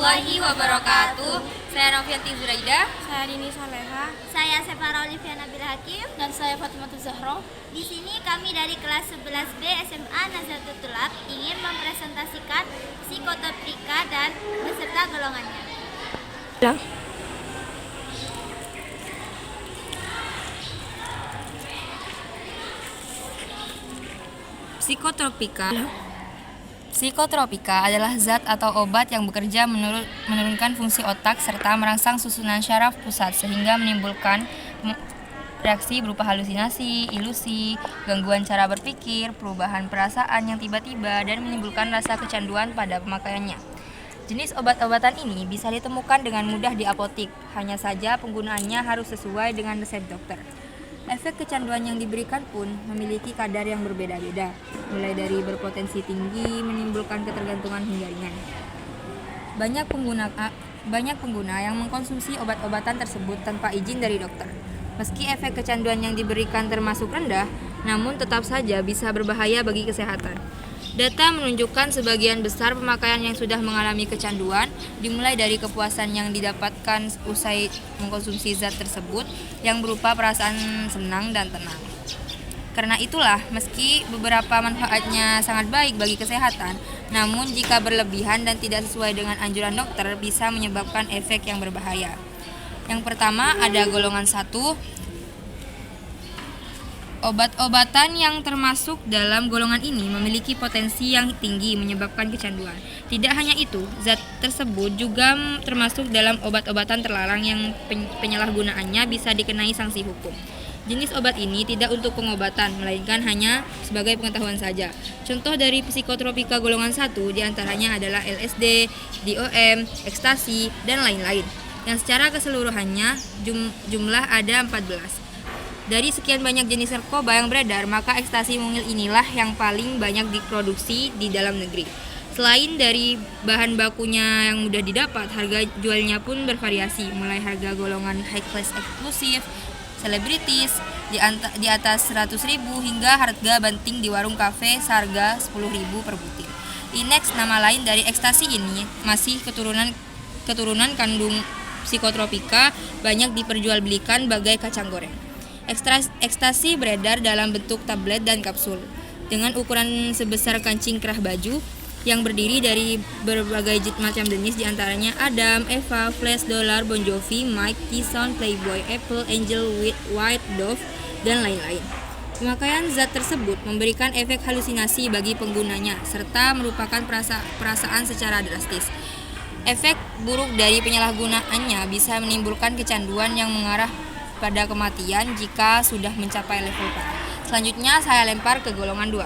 warahmatullahi wabarakatuh. Saya Novianti Zuraida. Saya Dini Saleha. Saya Separa Olivia Nabil Hakim. Dan saya Fatimah Zahra. Di sini kami dari kelas 11B SMA Nazatul Tulab ingin mempresentasikan psikotropika dan beserta golongannya. Psikotropika adalah zat atau obat yang bekerja menurunkan fungsi otak serta merangsang susunan syaraf pusat sehingga menimbulkan reaksi berupa halusinasi, ilusi, gangguan cara berpikir, perubahan perasaan yang tiba-tiba, dan menimbulkan rasa kecanduan pada pemakaiannya. Jenis obat-obatan ini bisa ditemukan dengan mudah di apotik, hanya saja penggunaannya harus sesuai dengan resep dokter. Efek kecanduan yang diberikan pun memiliki kadar yang berbeda-beda, mulai dari berpotensi tinggi, menimbulkan ketergantungan hingga ringan. Banyak pengguna yang mengkonsumsi obat-obatan tersebut tanpa izin dari dokter. Meski efek kecanduan yang diberikan termasuk rendah, namun tetap saja bisa berbahaya bagi kesehatan. Data menunjukkan sebagian besar pemakaian yang sudah mengalami kecanduan dimulai dari kepuasan yang didapatkan usai mengkonsumsi zat tersebut yang berupa perasaan senang dan tenang. Karena itulah, meski beberapa manfaatnya sangat baik bagi kesehatan, namun jika berlebihan dan tidak sesuai dengan anjuran dokter bisa menyebabkan efek yang berbahaya. Yang pertama ada golongan 1. Obat-obatan yang termasuk dalam golongan ini memiliki potensi yang tinggi menyebabkan kecanduan. Tidak hanya itu, zat tersebut juga termasuk dalam obat-obatan terlarang yang penyalahgunaannya bisa dikenai sanksi hukum. Jenis obat ini tidak untuk pengobatan, melainkan hanya sebagai pengetahuan saja. Contoh dari psikotropika golongan 1 diantaranya adalah LSD, DOM, ekstasi, dan lain-lain. Yang secara keseluruhannya jumlah ada 14. Dari sekian banyak jenis narkoba yang beredar, maka ekstasi mungil inilah yang paling banyak diproduksi di dalam negeri. Selain dari bahan bakunya yang mudah didapat, harga jualnya pun bervariasi, mulai harga golongan high class eksklusif, selebritis di atas 100.000 hingga harga banting di warung kafe seharga 10.000 per butir. Inex, nama lain dari ekstasi ini, masih keturunan kandung psikotropika, banyak diperjualbelikan bagai kacang goreng. Ekstasi beredar dalam bentuk tablet dan kapsul dengan ukuran sebesar kancing kerah baju yang berdiri dari berbagai macam jenis, diantaranya Adam, Eva, Flash, Dollar, Bon Jovi, Mike, Tyson, Playboy, Apple, Angel, White Dove, dan lain-lain. Pemakaian zat tersebut memberikan efek halusinasi bagi penggunanya serta merupakan perasaan secara drastis. Efek buruk dari penyalahgunaannya bisa menimbulkan kecanduan yang mengarah pada kematian jika sudah mencapai level parah. Selanjutnya saya lempar ke golongan 2.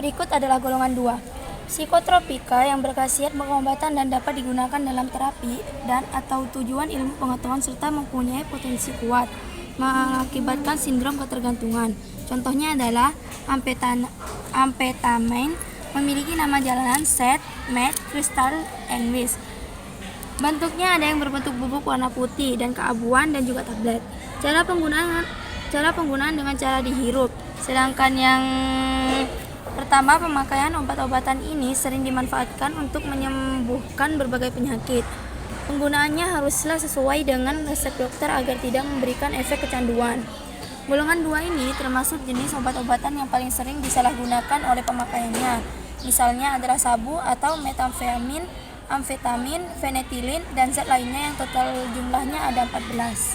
Berikut adalah golongan 2. Psikotropika yang berkhasiat pengobatan dan dapat digunakan dalam terapi dan atau tujuan ilmu pengetahuan serta mempunyai potensi kuat mengakibatkan sindrom ketergantungan. Contohnya adalah amfetamin, memiliki nama jalanan set, met, crystal, and whisk. Bentuknya ada yang berbentuk bubuk warna putih dan keabuan dan juga tablet. Cara penggunaan dengan cara dihirup. Sedangkan yang pertama, pemakaian obat-obatan ini sering dimanfaatkan untuk menyembuhkan berbagai penyakit. Penggunaannya haruslah sesuai dengan resep dokter agar tidak memberikan efek kecanduan. Golongan 2 ini termasuk jenis obat-obatan yang paling sering disalahgunakan oleh pemakaiannya. Misalnya adalah sabu atau metamfetamin, amfetamin, fenetilin, dan zat lainnya yang total jumlahnya ada 14.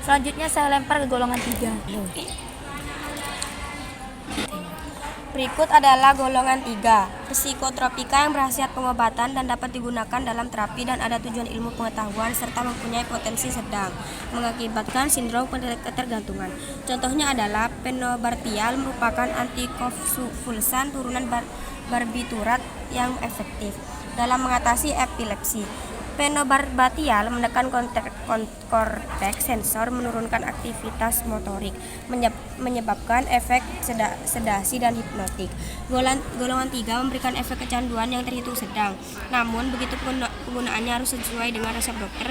Selanjutnya saya lempar ke golongan 3. Berikut adalah golongan 3. Psikotropika yang berkhasiat pengobatan dan dapat digunakan dalam terapi dan ada tujuan ilmu pengetahuan serta mempunyai potensi sedang mengakibatkan sindrom ketergantungan. Contohnya adalah fenobarbital, merupakan antikonvulsan turunan barbiturat yang efektif dalam mengatasi epilepsi. Fenobarbital menekan korteks sensor, menurunkan aktivitas motorik, menyebabkan efek sedasi dan hipnotik. Golongan 3 memberikan efek kecanduan yang terhitung sedang. Namun begitu penggunaannya harus sesuai dengan resep dokter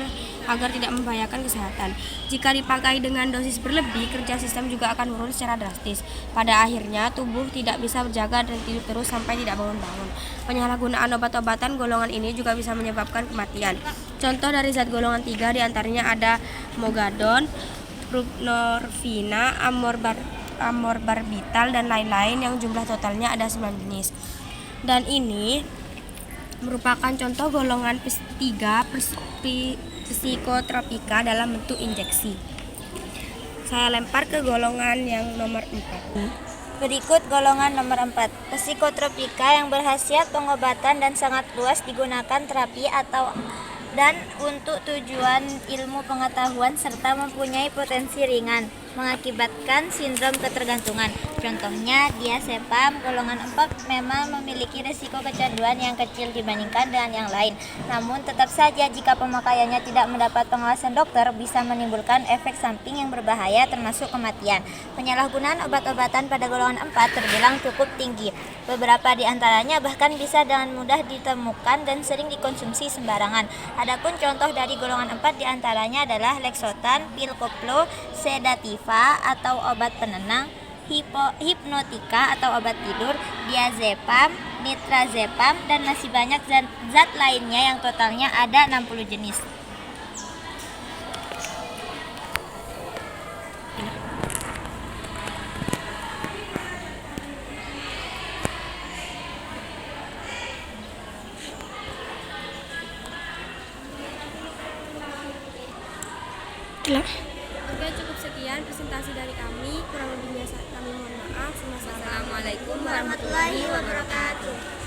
agar tidak membahayakan kesehatan. Jika dipakai dengan dosis berlebih, kerja sistem juga akan menurun secara drastis. Pada akhirnya, tubuh tidak bisa berjaga dan tidur terus sampai tidak bangun-bangun. Penyalahgunaan obat-obatan golongan ini juga bisa menyebabkan kematian. Contoh dari zat golongan 3 diantaranya ada Mogadon, Buprenorphina, Amorbarbital, dan lain-lain yang jumlah totalnya ada 9 jenis. Dan ini merupakan contoh golongan 3 psikotropika dalam bentuk injeksi. Saya lempar ke golongan yang nomor 4. Berikut golongan nomor 4, psikotropika yang berkhasiat pengobatan dan sangat luas digunakan terapi dan untuk tujuan ilmu pengetahuan serta mempunyai potensi ringan, mengakibatkan sindrom ketergantungan. Contohnya diazepam golongan 4 memang memiliki risiko kecanduan yang kecil dibandingkan dengan yang lain. Namun tetap saja jika pemakaiannya tidak mendapat pengawasan dokter bisa menimbulkan efek samping yang berbahaya termasuk kematian. Penyalahgunaan obat-obatan pada golongan 4 terbilang cukup tinggi. Beberapa di antaranya bahkan bisa dengan mudah ditemukan dan sering dikonsumsi sembarangan. Adapun contoh dari golongan 4 di antaranya adalah Lexotan, pil koplo, sedativa atau obat penenang, hipnotika atau obat tidur, diazepam, nitrazepam, dan masih banyak zat lainnya yang totalnya ada 60 jenis. Oke, cukup sekian presentasi dari kami. Kurang lebihnya kami mohon maaf. Wassalamualaikum Warahmatullahi wabarakatuh.